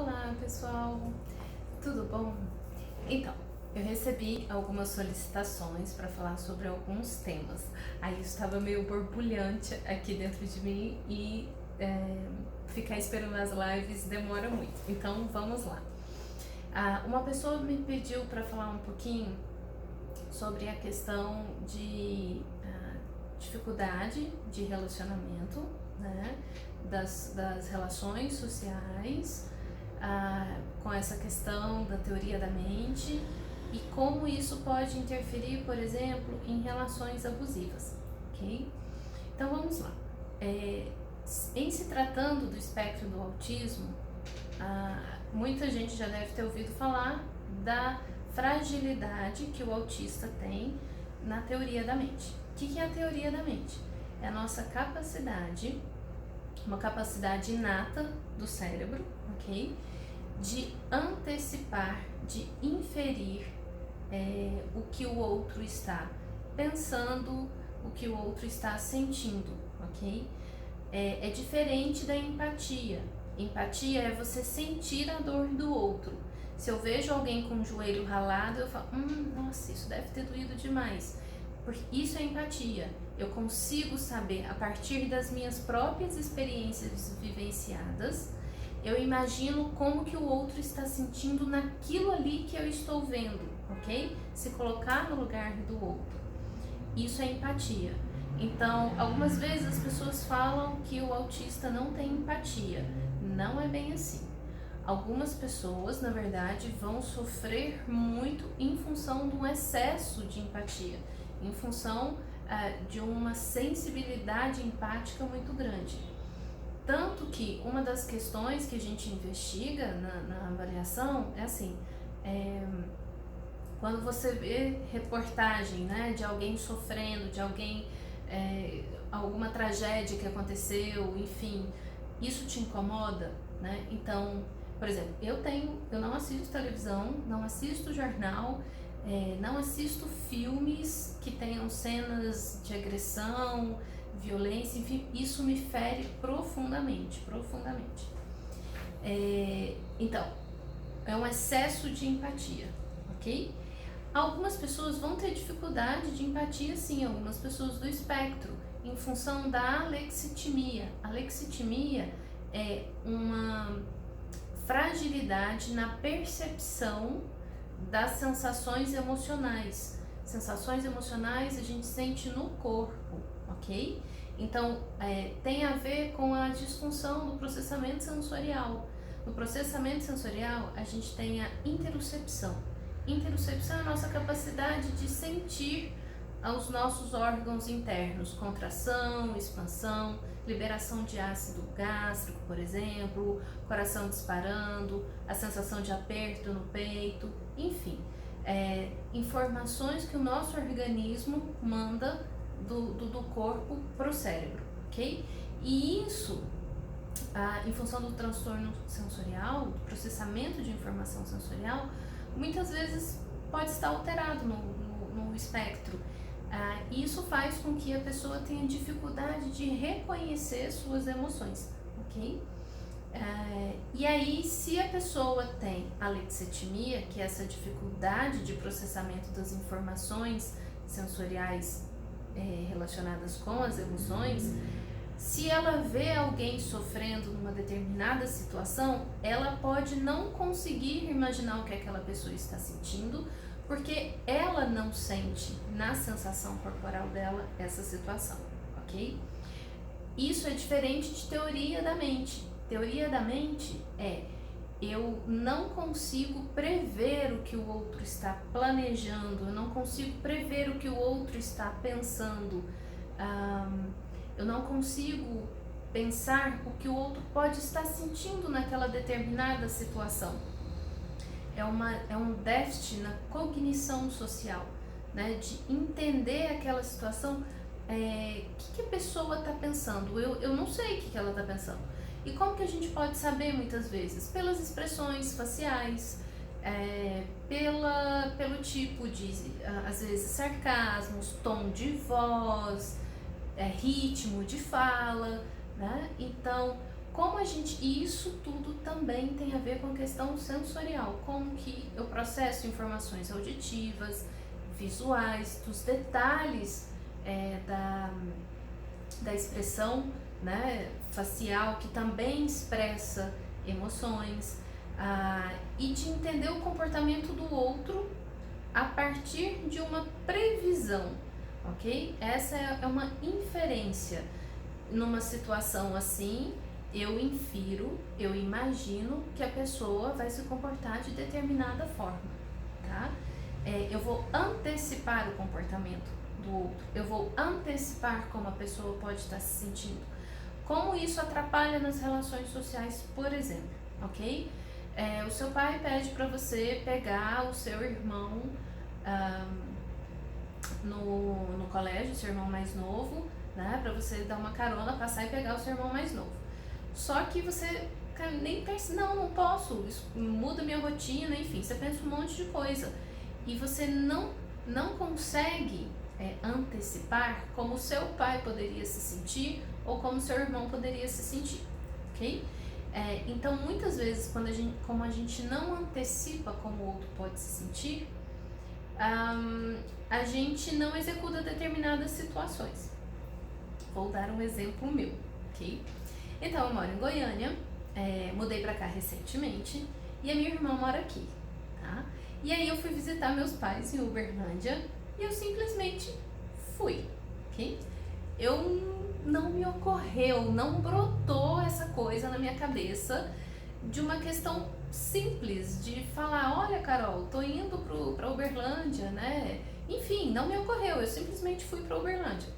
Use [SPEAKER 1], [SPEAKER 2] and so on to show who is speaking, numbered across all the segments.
[SPEAKER 1] Olá pessoal, tudo bom? Então, eu recebi algumas solicitações para falar sobre alguns temas. Aí eu estava meio borbulhante aqui dentro de mim e ficar esperando as lives demora muito. Então vamos lá. Uma pessoa me pediu para falar um pouquinho sobre a questão de dificuldade de relacionamento, né? Das relações sociais, com essa questão da teoria da mente e como isso pode interferir, por exemplo, em relações abusivas, ok? Então vamos lá. Em se tratando do espectro do autismo, muita gente já deve ter ouvido falar da fragilidade que o autista tem na teoria da mente. O que é a teoria da mente? É a nossa capacidade, uma capacidade inata do cérebro, ok? De antecipar, de inferir o que o outro está pensando, o que o outro está sentindo, ok? É diferente da empatia. Empatia é você sentir a dor do outro. Se eu vejo alguém com o joelho ralado, eu falo, nossa, isso deve ter doído demais. Porque isso é empatia. Eu consigo saber, a partir das minhas próprias experiências vivenciadas, eu imagino como que o outro está sentindo naquilo ali que eu estou vendo, ok? Se colocar no lugar do outro. Isso é empatia. Então, algumas vezes as pessoas falam que o autista não tem empatia. Não é bem assim. Algumas pessoas, na verdade, vão sofrer muito em função do excesso de empatia, em função de uma sensibilidade empática muito grande. Tanto que uma das questões que a gente investiga na avaliação é assim, quando você vê reportagem, né, de alguém sofrendo, de alguém, alguma tragédia que aconteceu, enfim, isso te incomoda, né? Então, por exemplo, eu não assisto televisão, não assisto jornal, não assisto filmes que tenham cenas de agressão, violência, enfim, isso me fere profundamente. Então, é um excesso de empatia, ok? Algumas pessoas vão ter dificuldade de empatia, sim, algumas pessoas do espectro, em função da alexitimia. Alexitimia é uma fragilidade na percepção das sensações emocionais. Sensações emocionais a gente sente no corpo, ok? Então, tem a ver com a disfunção do processamento sensorial. No processamento sensorial, a gente tem a interocepção. Interocepção é a nossa capacidade de sentir os nossos órgãos internos, contração, expansão, liberação de ácido gástrico, por exemplo, coração disparando, a sensação de aperto no peito, enfim, informações que o nosso organismo manda do corpo para o cérebro, ok? E isso, em função do transtorno sensorial, do processamento de informação sensorial, muitas vezes pode estar alterado no espectro. E isso faz com que a pessoa tenha dificuldade de reconhecer suas emoções, ok? E aí, se a pessoa tem alexitimia, que é essa dificuldade de processamento das informações sensoriais relacionadas com as emoções, se ela vê alguém sofrendo numa determinada situação, ela pode não conseguir imaginar o que aquela pessoa está sentindo, porque ela não sente na sensação corporal dela essa situação, ok? Isso é diferente de teoria da mente. Teoria da mente eu não consigo prever o que o outro está planejando, eu não consigo prever o que o outro está pensando, eu não consigo pensar o que o outro pode estar sentindo naquela determinada situação. É um déficit na cognição social, né, de entender aquela situação, o que a pessoa está pensando, eu não sei o que ela está pensando. E como que a gente pode saber muitas vezes? Pelas expressões faciais, pelo tipo de, às vezes, sarcasmos, tom de voz, ritmo de fala, né? Então, E isso tudo também tem a ver com a questão sensorial, como que eu processo informações auditivas, visuais, dos detalhes da expressão, né, facial, que também expressa emoções, e de entender o comportamento do outro a partir de uma previsão, ok? Essa é uma inferência. Numa situação assim, eu infiro, eu imagino que a pessoa vai se comportar de determinada forma, tá? Eu vou antecipar o comportamento do outro, eu vou antecipar como a pessoa pode estar se sentindo, como isso atrapalha nas relações sociais, por exemplo, ok? O seu pai pede para você pegar o seu irmão no colégio, seu irmão mais novo, né, para você dar uma carona, passar e pegar o seu irmão mais novo. Só que você nem pensa, não posso, isso muda minha rotina, enfim, você pensa um monte de coisa e você não consegue antecipar como o seu pai poderia se sentir ou como seu irmão poderia se sentir, ok? Então, muitas vezes, como a gente não antecipa como o outro pode se sentir, a gente não executa determinadas situações. Vou dar um exemplo meu, ok? Então, eu moro em Goiânia, mudei pra cá recentemente e a minha irmã mora aqui, tá? E aí eu fui visitar meus pais em Uberlândia e eu simplesmente fui, ok? Não me ocorreu, não brotou essa coisa na minha cabeça de uma questão simples de falar, olha, Carol, tô indo pra Uberlândia, né? Enfim, não me ocorreu, eu simplesmente fui pra Uberlândia.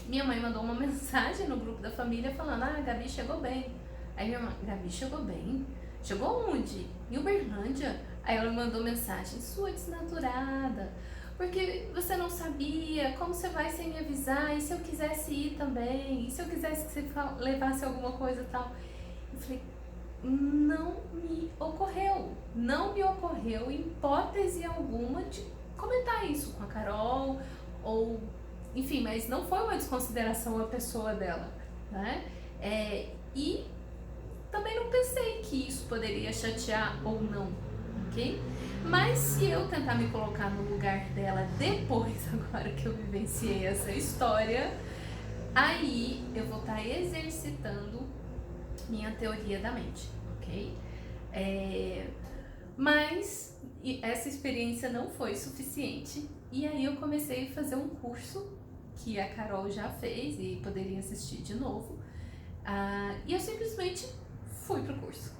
[SPEAKER 1] Minha mãe mandou uma mensagem no grupo da família falando, a Gabi chegou bem. Aí minha irmã, Gabi chegou bem? Chegou onde? Em Uberlândia? Aí ela mandou mensagem, sua desnaturada, porque você não sabia, como você vai sem me avisar, e se eu quisesse ir também, e se eu quisesse que você levasse alguma coisa e tal. Eu falei, não me ocorreu em hipótese alguma de comentar isso com a Carol, ou enfim, mas não foi uma desconsideração a pessoa dela, né? E também não pensei que isso poderia chatear ou não, ok? Mas se eu tentar me colocar no lugar dela depois, agora que eu vivenciei essa história, aí eu vou estar exercitando minha teoria da mente, ok? Mas essa experiência não foi suficiente e aí eu comecei a fazer um curso que a Carol já fez e poderia assistir de novo, e eu simplesmente fui pro curso,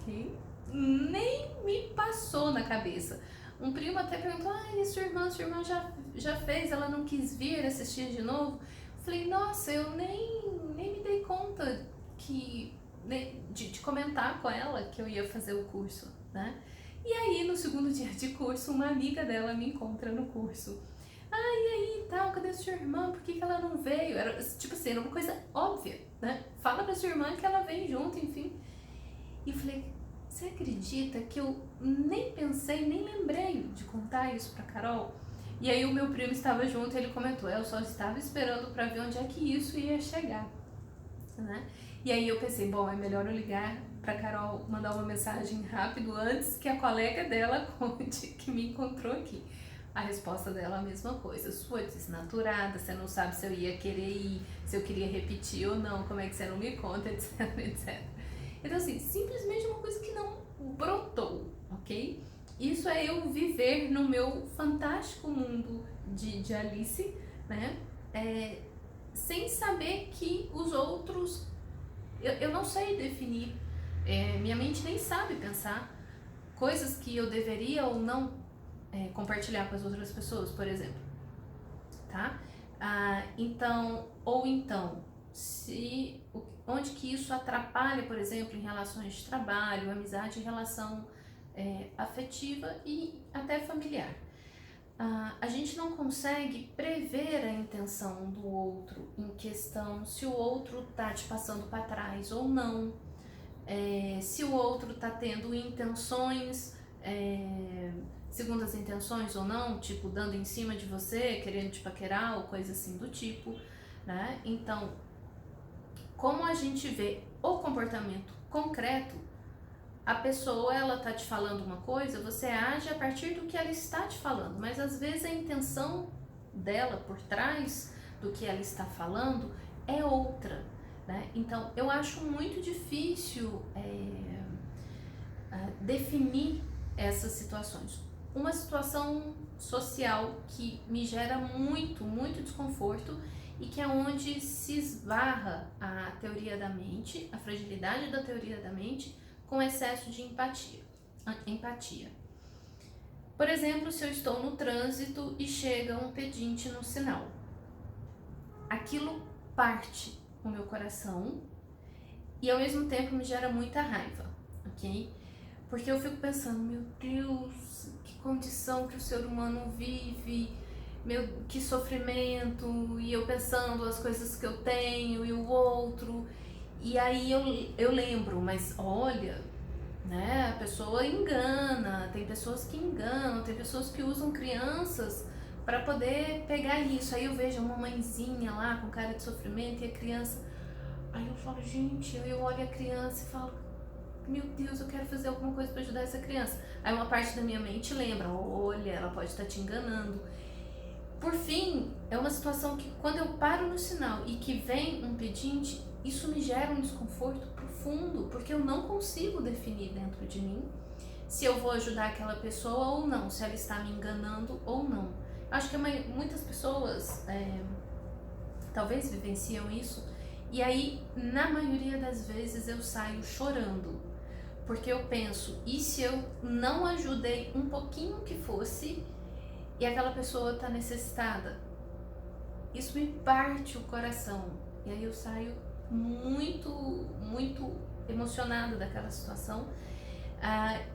[SPEAKER 1] ok? Nem me passou na cabeça. Um primo até perguntou, e sua irmã já fez, ela não quis vir assistir de novo? Falei, nossa, eu nem me dei conta de comentar com ela que eu ia fazer o curso, né? E aí, no segundo dia de curso, uma amiga dela me encontra no curso. E aí, tal, cadê sua irmã? Por que ela não veio? Era, tipo assim, era uma coisa óbvia, né? Fala pra sua irmã que ela vem junto, enfim. E eu falei, você acredita que eu nem pensei, nem lembrei de contar isso pra Carol? E aí o meu primo estava junto e ele comentou, eu só estava esperando pra ver onde é que isso ia chegar, né? E aí eu pensei, bom, é melhor eu ligar pra Carol, mandar uma mensagem rápido antes que a colega dela conte que me encontrou aqui. A resposta dela a mesma coisa, sua desnaturada, você não sabe se eu ia querer ir, se eu queria repetir ou não, como é que você não me conta, etc, etc. Então assim, simplesmente uma coisa que não brotou, ok? Isso é eu viver no meu fantástico mundo de Alice, né? Sem saber que os outros, eu não sei definir, minha mente nem sabe pensar coisas que eu deveria ou não compartilhar com as outras pessoas, por exemplo, tá? Então, onde que isso atrapalha, por exemplo, em relações de trabalho, amizade, relação afetiva e até familiar. A gente não consegue prever a intenção do outro em questão se o outro tá te passando para trás ou não, se o outro tá tendo intenções segundo as intenções ou não, tipo dando em cima de você, querendo te paquerar ou coisa assim do tipo, né? Então, como a gente vê o comportamento concreto, a pessoa, ela tá te falando uma coisa, você age a partir do que ela está te falando, mas às vezes a intenção dela por trás do que ela está falando é outra, né? Então, eu acho muito difícil definir essas situações. Uma situação social que me gera muito, muito desconforto e que é onde se esbarra a teoria da mente, a fragilidade da teoria da mente com excesso de empatia. Por exemplo, se eu estou no trânsito e chega um pedinte no sinal, aquilo parte o meu coração e ao mesmo tempo me gera muita raiva, ok? Porque eu fico pensando, meu Deus, que condição que o ser humano vive, que sofrimento, e eu pensando as coisas que eu tenho e o outro, e aí eu lembro, mas olha, né, a pessoa engana, tem pessoas que enganam, tem pessoas que usam crianças para poder pegar isso. Aí eu vejo uma mãezinha lá com cara de sofrimento e a criança, aí eu falo, gente, eu olho a criança e falo, meu Deus, eu quero fazer alguma coisa para ajudar essa criança. Aí uma parte da minha mente lembra, olha, ela pode estar te enganando. Por fim, é uma situação que quando eu paro no sinal e que vem um pedinte, isso me gera um desconforto profundo, porque eu não consigo definir dentro de mim se eu vou ajudar aquela pessoa ou não, se ela está me enganando ou não. Acho que muitas pessoas talvez vivenciam isso, e aí na maioria das vezes eu saio chorando, porque eu penso, e se eu não ajudei um pouquinho que fosse e aquela pessoa está necessitada? Isso me parte o coração, e aí eu saio muito, muito emocionada daquela situação,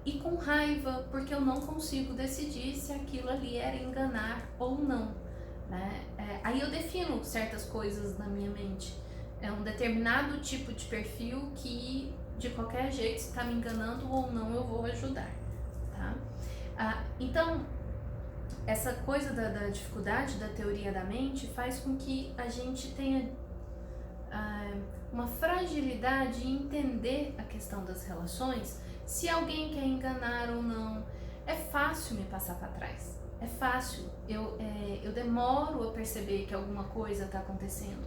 [SPEAKER 1] e com raiva, porque eu não consigo decidir se aquilo ali era enganar ou não, né? Aí eu defino certas coisas na minha mente, é um determinado tipo de perfil que de qualquer jeito, se está me enganando ou não, eu vou ajudar, tá? Então, essa coisa da dificuldade da teoria da mente faz com que a gente tenha uma fragilidade em entender a questão das relações, se alguém quer enganar ou não. É fácil me passar para trás, é fácil, eu demoro a perceber que alguma coisa está acontecendo.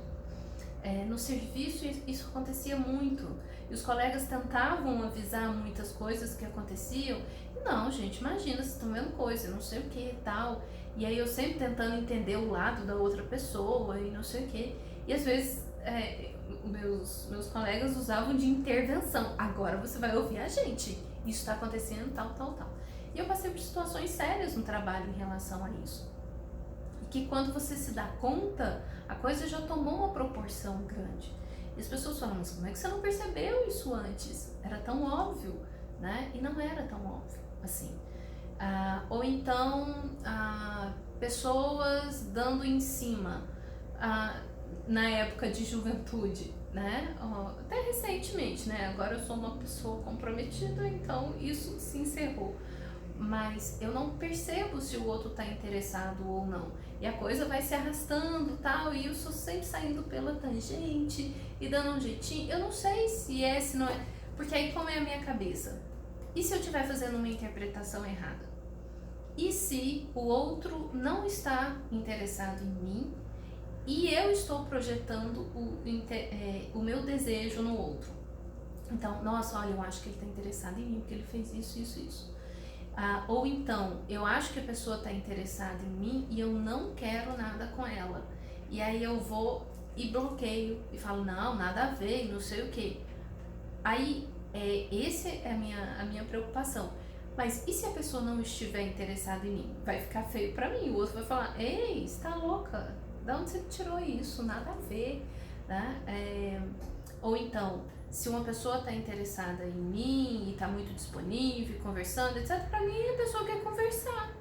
[SPEAKER 1] No serviço isso acontecia muito, e os colegas tentavam avisar muitas coisas que aconteciam. Não, gente, imagina, vocês estão vendo coisa, não sei o que e tal. E aí eu sempre tentando entender o lado da outra pessoa e não sei o que. E às vezes meus colegas usavam de intervenção. Agora você vai ouvir a gente, isso está acontecendo, tal, tal, tal. E eu passei por situações sérias no trabalho em relação a isso. E que quando você se dá conta, a coisa já tomou uma proporção grande. E as pessoas falam, mas como é que você não percebeu isso antes? Era tão óbvio, né? E não era tão óbvio assim. Ou então, pessoas dando em cima, na época de juventude, né? Até recentemente, né? Agora eu sou uma pessoa comprometida, então isso se encerrou. Mas eu não percebo se o outro está interessado ou não. E a coisa vai se arrastando tal, e eu sou sempre saindo pela tangente e dando um jeitinho. Eu não sei se é, se não é. Porque aí como é a minha cabeça? E se eu estiver fazendo uma interpretação errada? E se o outro não está interessado em mim e eu estou projetando o meu desejo no outro? Então, nossa, olha, eu acho que ele está interessado em mim porque ele fez isso, isso, isso. Ou então, eu acho que a pessoa está interessada em mim e eu não quero nada com ela. E aí eu vou e bloqueio e falo, não, nada a ver, não sei o que. Aí, essa é a minha preocupação. Mas e se a pessoa não estiver interessada em mim? Vai ficar feio pra mim. O outro vai falar, ei, você tá louca? De onde você tirou isso? Nada a ver, né? Ou então, se uma pessoa está interessada em mim e está muito disponível, conversando, etc., para mim a pessoa quer conversar,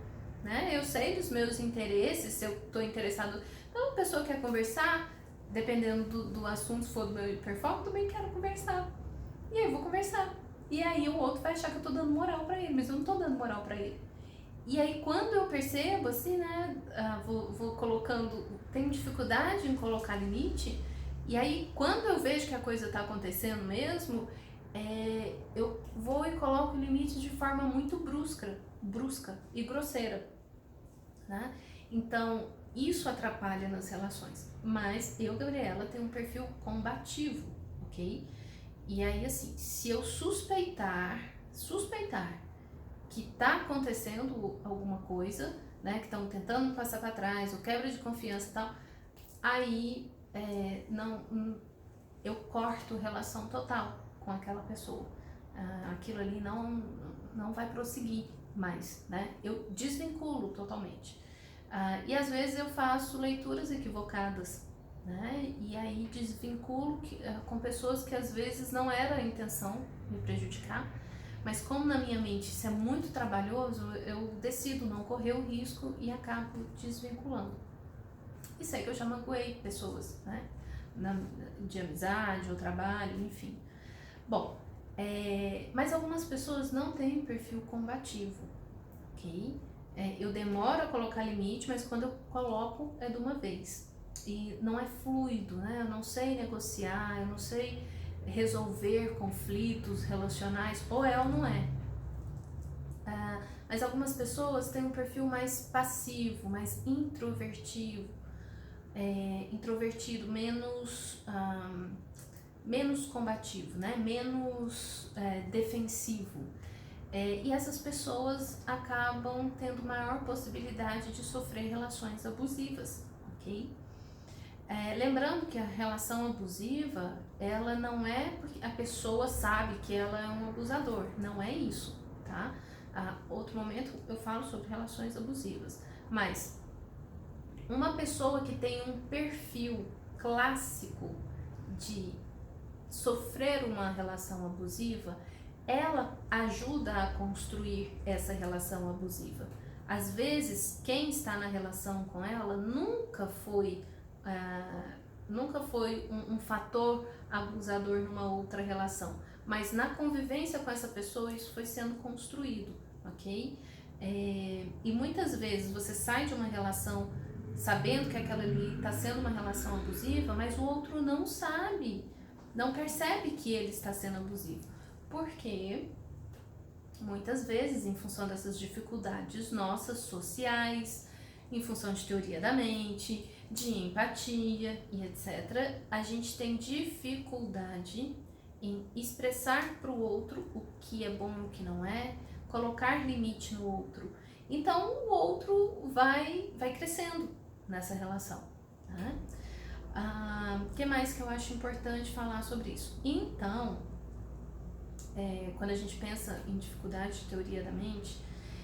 [SPEAKER 1] né? Eu sei dos meus interesses, se eu estou interessado. Então, a pessoa quer conversar, dependendo do assunto, se for do meu hiperfoco, também quero conversar. E aí eu vou conversar. E aí o outro vai achar que eu tô dando moral pra ele, mas eu não tô dando moral pra ele. E aí quando eu percebo, assim, né, vou colocando, tenho dificuldade em colocar limite, E aí, quando eu vejo que a coisa está acontecendo mesmo, eu vou e coloco o limite de forma muito brusca e grosseira, né? Então, isso atrapalha nas relações. Mas eu, Gabriela, tenho um perfil combativo, ok? E aí, assim, se eu suspeitar que tá acontecendo alguma coisa, né, que estão tentando passar para trás, ou quebra de confiança e tal, aí eu corto relação total com aquela pessoa. Aquilo ali não vai prosseguir mais, né? Eu desvinculo totalmente. E às vezes eu faço leituras equivocadas, né? E aí desvinculo com pessoas que às vezes não era a intenção me prejudicar, mas como na minha mente isso é muito trabalhoso, eu decido não correr o risco e acabo desvinculando. E sei que eu já magoei pessoas, né? De amizade ou trabalho, enfim. Bom, mas algumas pessoas não têm perfil combativo, ok? Eu demoro a colocar limite, mas quando eu coloco é de uma vez. E não é fluido, né? Eu não sei negociar, eu não sei resolver conflitos relacionais, ou é ou não é. Mas algumas pessoas têm um perfil mais passivo, mais introvertido, menos combativo, né? Menos defensivo. E essas pessoas acabam tendo maior possibilidade de sofrer relações abusivas, ok? Lembrando que a relação abusiva, ela não é porque a pessoa sabe que ela é um abusador, não é isso, tá? Outro momento eu falo sobre relações abusivas, mas uma pessoa que tem um perfil clássico de sofrer uma relação abusiva, ela ajuda a construir essa relação abusiva. Às vezes, quem está na relação com ela nunca foi um fator abusador numa outra relação, mas na convivência com essa pessoa isso foi sendo construído, ok? E muitas vezes você sai de uma relação sabendo que aquela ali está sendo uma relação abusiva, mas o outro não sabe, não percebe que ele está sendo abusivo. Porque muitas vezes, em função dessas dificuldades nossas sociais, em função de teoria da mente, de empatia e etc., a gente tem dificuldade em expressar para o outro o que é bom e o que não é, colocar limite no outro. Então o outro vai crescendo nessa relação, né? O que mais que eu acho importante falar sobre isso? Então, quando a gente pensa em dificuldade de teoria da mente,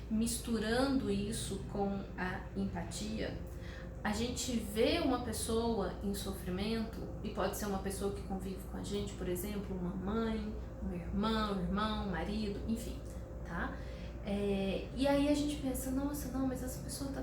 [SPEAKER 1] misturando isso com a empatia, a gente vê uma pessoa em sofrimento, e pode ser uma pessoa que convive com a gente, por exemplo, uma mãe, uma irmã, um irmão, um marido, enfim, tá? E aí a gente pensa, nossa, não, mas essa pessoa tá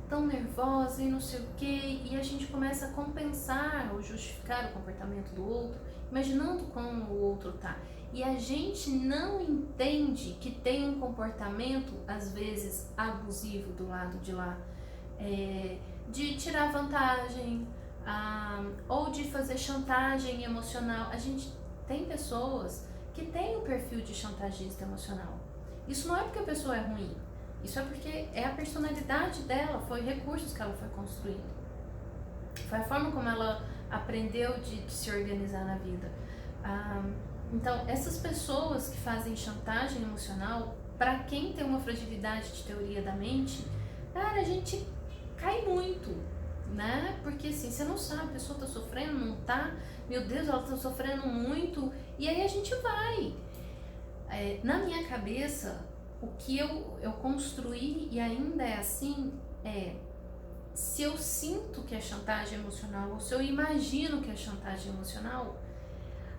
[SPEAKER 1] tão nervosa e não sei o quê, e a gente começa a compensar ou justificar o comportamento do outro, imaginando como o outro tá. E a gente não entende que tem um comportamento, às vezes, abusivo do lado de lá, de tirar vantagem, ou de fazer chantagem emocional. A gente tem pessoas que têm o perfil de chantagista emocional. Isso não é porque a pessoa é ruim, isso é porque é a personalidade dela, foi recursos que ela foi construindo, foi a forma como ela aprendeu de se organizar na vida. Então, essas pessoas que fazem chantagem emocional, para quem tem uma fragilidade de teoria da mente, cara, a gente cai muito, né? Porque assim, você não sabe, a pessoa tá sofrendo, não tá? Meu Deus, ela tá sofrendo muito. E aí a gente vai. Na minha cabeça, o que eu construí e ainda é assim, se eu sinto que é chantagem emocional, ou se eu imagino que é chantagem emocional,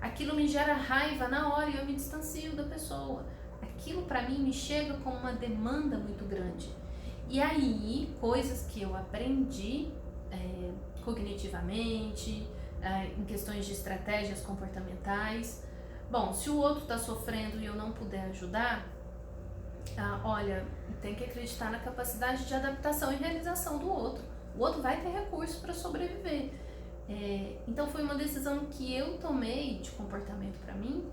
[SPEAKER 1] aquilo me gera raiva na hora e eu me distancio da pessoa. Aquilo para mim me chega como uma demanda muito grande. E aí, coisas que eu aprendi cognitivamente, em questões de estratégias comportamentais. Bom, se o outro está sofrendo e eu não puder ajudar, olha, tem que acreditar na capacidade de adaptação e realização do outro. O outro vai ter recurso para sobreviver. Então foi uma decisão que eu tomei de comportamento para mim,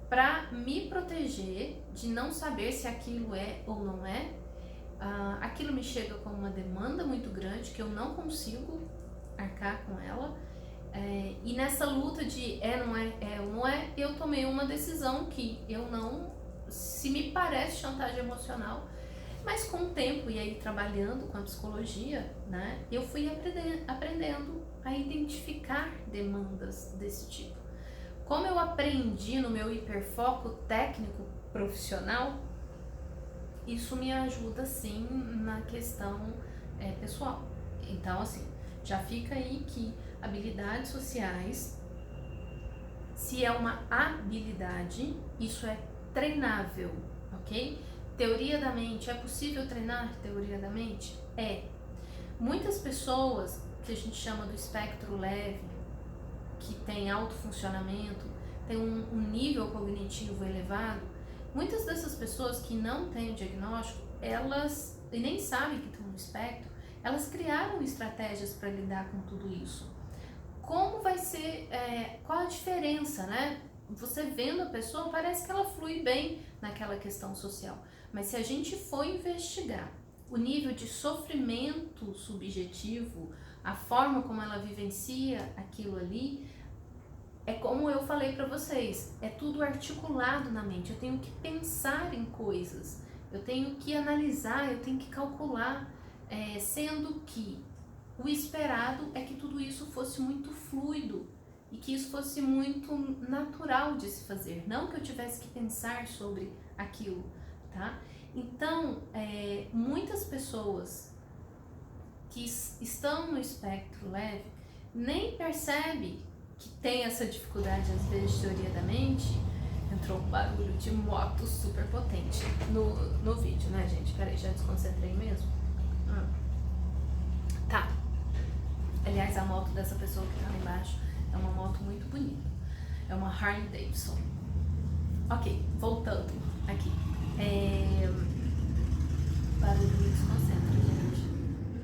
[SPEAKER 1] para me proteger de não saber se aquilo é ou não é. Aquilo me chega com uma demanda muito grande que eu não consigo arcar com ela. E nessa luta de não é ou não é, eu tomei uma decisão que eu não, se me parece chantagem emocional, mas com o tempo e aí trabalhando com a psicologia, né, eu fui aprendendo a identificar demandas desse tipo. Como eu aprendi no meu hiperfoco técnico profissional, isso me ajuda sim na questão pessoal. Então assim, já fica aí que habilidades sociais, se é uma habilidade, isso é treinável, ok? Teoria da mente, é possível treinar teoria da mente? Muitas pessoas que a gente chama do espectro leve, que tem alto funcionamento, tem um nível cognitivo elevado, muitas dessas pessoas que não têm o diagnóstico, elas, e nem sabem que estão no espectro, elas criaram estratégias para lidar com tudo isso. Como vai ser, qual a diferença, né? Você vendo a pessoa, parece que ela flui bem naquela questão social. Mas se a gente for investigar o nível de sofrimento subjetivo, a forma como ela vivencia aquilo ali, é como eu falei para vocês, é tudo articulado na mente. Eu tenho que pensar em coisas, eu tenho que analisar, eu tenho que calcular, sendo que o esperado é que tudo isso fosse muito fluido e que isso fosse muito natural de se fazer, não que eu tivesse que pensar sobre aquilo, tá? Então, muitas pessoas que estão no espectro leve nem percebem que tem essa dificuldade, às vezes, de teoria da mente. Entrou um barulho de moto super potente no vídeo, né, gente? Peraí, já desconcentrei mesmo? Tá. Aliás, a moto dessa pessoa que tá lá embaixo é uma moto muito bonita. É uma Harley Davidson. Ok, voltando aqui. Barulho me desconcentra, gente.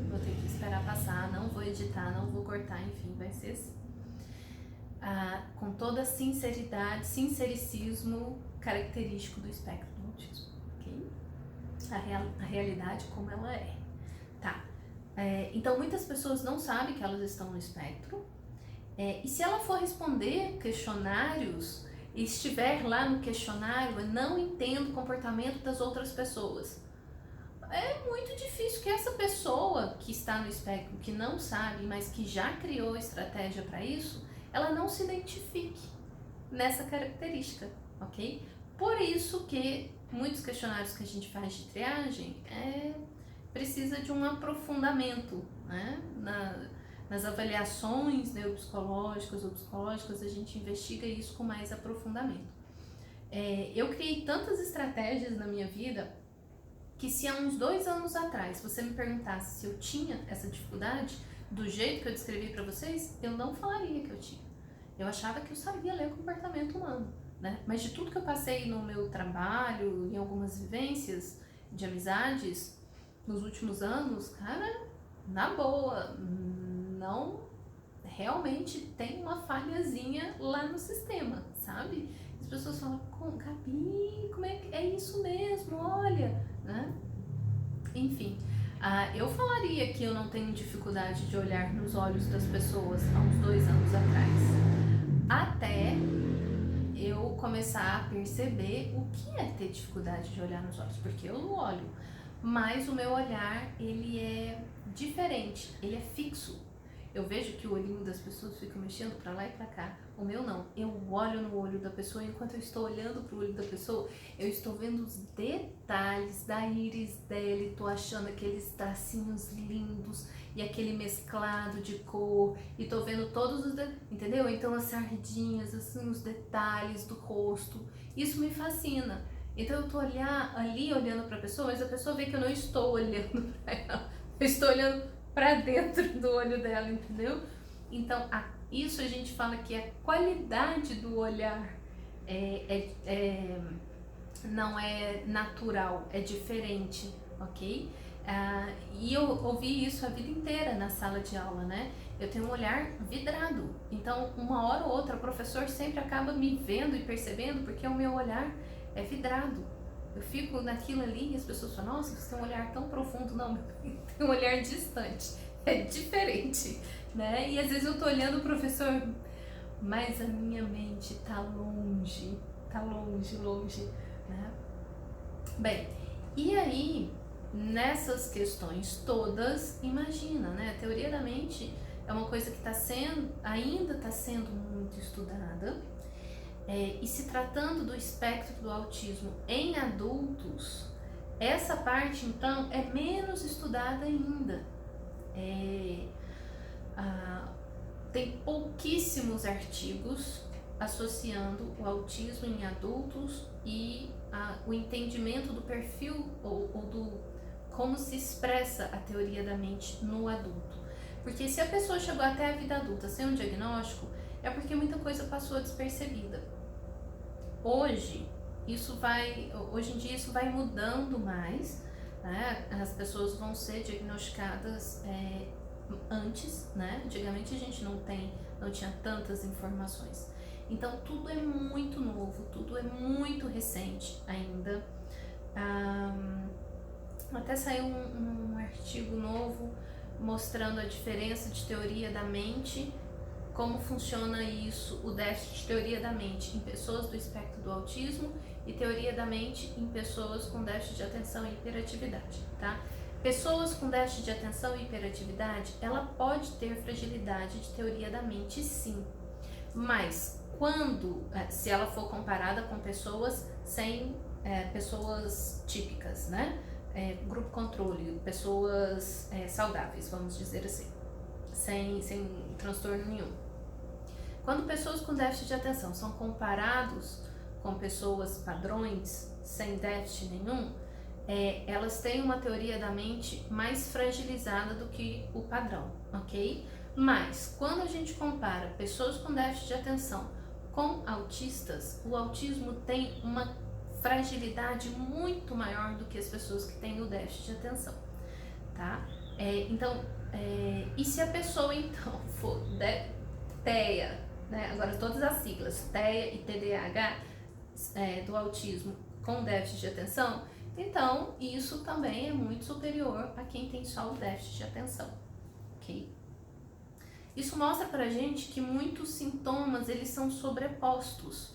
[SPEAKER 1] Vou ter que esperar passar, não vou editar, não vou cortar, enfim, vai ser assim. Com toda a sinceridade, sincericismo característico do espectro do autismo, ok? A realidade como ela é. Tá. Então, muitas pessoas não sabem que elas estão no espectro. E se ela for responder questionários e estiver lá no questionário, eu não entendo o comportamento das outras pessoas. É muito difícil que essa pessoa que está no espectro, que não sabe, mas que já criou estratégia para isso, ela não se identifique nessa característica, ok? Por isso que muitos questionários que a gente faz de triagem precisa de um aprofundamento, né? Nas avaliações neuropsicológicas ou psicológicas, a gente investiga isso com mais aprofundamento. Eu criei tantas estratégias na minha vida que se há uns 2 anos atrás você me perguntasse se eu tinha essa dificuldade, do jeito que eu descrevi para vocês, eu não falaria que eu tinha. Eu achava que eu sabia ler o comportamento humano, né? Mas de tudo que eu passei no meu trabalho, em algumas vivências de amizades, nos últimos anos, cara, na boa, não, realmente tem uma falhazinha lá no sistema, sabe? As pessoas falam, Gabi, como é que é isso mesmo? Olha, né? Enfim, eu falaria que eu não tenho dificuldade de olhar nos olhos das pessoas há uns 2 anos atrás, até eu começar a perceber o que é ter dificuldade de olhar nos olhos, porque eu não olho, mas o meu olhar, ele é diferente, ele é fixo. Eu vejo que o olhinho das pessoas fica mexendo pra lá e pra cá. O meu não. Eu olho no olho da pessoa e enquanto eu estou olhando pro olho da pessoa, eu estou vendo os detalhes da íris dela e tô achando aqueles tracinhos lindos e aquele mesclado de cor e tô vendo todos os entendeu? Então as sardinhas, assim, os detalhes do rosto. Isso me fascina. Então eu tô ali olhando pra pessoa, mas a pessoa vê que eu não estou olhando pra ela. Eu estou olhando para dentro do olho dela, entendeu? Então, isso a gente fala que a qualidade do olhar não é natural, é diferente, ok? E eu ouvi isso a vida inteira na sala de aula, né? Eu tenho um olhar vidrado, então uma hora ou outra o professor sempre acaba me vendo e percebendo porque o meu olhar é vidrado. Eu fico naquilo ali e as pessoas falam, nossa, você tem um olhar tão profundo. Não, tem um olhar distante, é diferente, né? E às vezes eu tô olhando o professor, mas a minha mente tá longe, longe, né? Bem, e aí, nessas questões todas, imagina, né? A teoria da mente é uma coisa que ainda está sendo muito estudada. E se tratando do espectro do autismo em adultos, essa parte então é menos estudada ainda. Tem pouquíssimos artigos associando o autismo em adultos e o entendimento do perfil ou do como se expressa a teoria da mente no adulto. Porque se a pessoa chegou até a vida adulta sem um diagnóstico, é porque muita coisa passou despercebida. Hoje em dia isso vai mudando mais, né? As pessoas vão ser diagnosticadas antes, né? Antigamente a gente não tinha tantas informações. Então tudo é muito novo, tudo é muito recente ainda. Até saiu um artigo novo mostrando a diferença de teoria da mente, como funciona isso, o déficit de teoria da mente em pessoas do espectro do autismo e teoria da mente em pessoas com déficit de atenção e hiperatividade, tá? Pessoas com déficit de atenção e hiperatividade, ela pode ter fragilidade de teoria da mente, sim, mas se ela for comparada com pessoas pessoas típicas, né? Grupo controle, pessoas saudáveis, vamos dizer assim, sem transtorno nenhum. Quando pessoas com déficit de atenção são comparados com pessoas padrões sem déficit nenhum, elas têm uma teoria da mente mais fragilizada do que o padrão, ok? Mas quando a gente compara pessoas com déficit de atenção com autistas, o autismo tem uma fragilidade muito maior do que as pessoas que têm o déficit de atenção, tá? E se a pessoa então for TEA, né? Agora todas as siglas, TEA e TDAH do autismo com déficit de atenção, então isso também é muito superior a quem tem só o déficit de atenção, ok? Isso mostra pra gente que muitos sintomas eles são sobrepostos,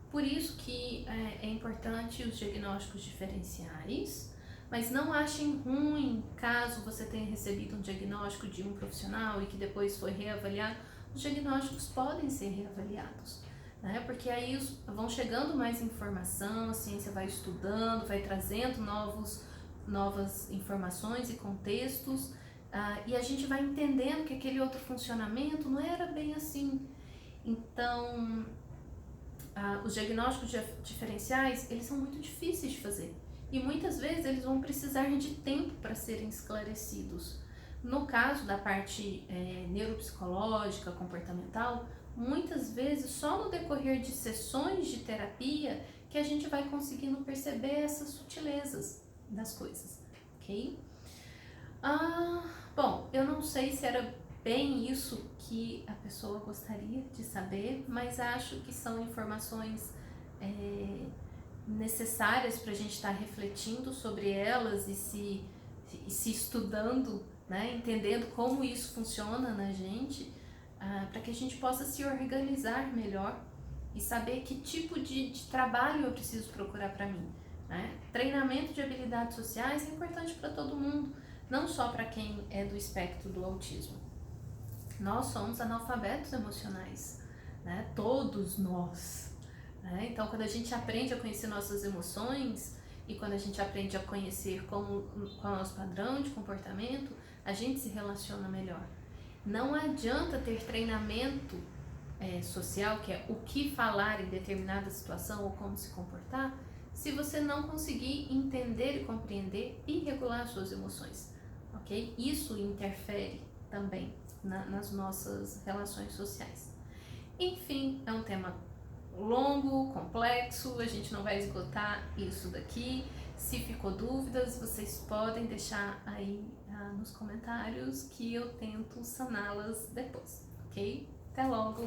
[SPEAKER 1] por isso que é importante os diagnósticos diferenciais, mas não achem ruim caso você tenha recebido um diagnóstico de um profissional e que depois foi reavaliado. Os diagnósticos podem ser reavaliados, né? Porque aí vão chegando mais informação, a ciência vai estudando, vai trazendo novas informações e contextos, e a gente vai entendendo que aquele outro funcionamento não era bem assim. Então, os diagnósticos diferenciais, eles são muito difíceis de fazer. E muitas vezes eles vão precisar de tempo para serem esclarecidos. No caso da parte neuropsicológica, comportamental, muitas vezes só no decorrer de sessões de terapia que a gente vai conseguindo perceber essas sutilezas das coisas, ok? Bom, eu não sei se era bem isso que a pessoa gostaria de saber, mas acho que são informações necessárias para a gente estar refletindo sobre elas e se estudando, né, entendendo como isso funciona na gente, para que a gente possa se organizar melhor e saber que tipo de trabalho eu preciso procurar para mim, né? Treinamento de habilidades sociais é importante para todo mundo, não só para quem é do espectro do autismo. Nós somos analfabetos emocionais, né? Todos nós. Então, quando a gente aprende a conhecer nossas emoções e quando a gente aprende a conhecer qual é o nosso padrão de comportamento, a gente se relaciona melhor. Não adianta ter treinamento social, que é o que falar em determinada situação ou como se comportar, se você não conseguir entender e compreender e regular suas emoções, ok? Isso interfere também nas nossas relações sociais. Enfim, é um tema longo, complexo, a gente não vai esgotar isso daqui. Se ficou dúvidas, vocês podem deixar aí nos comentários que eu tento saná-las depois, ok? Até logo!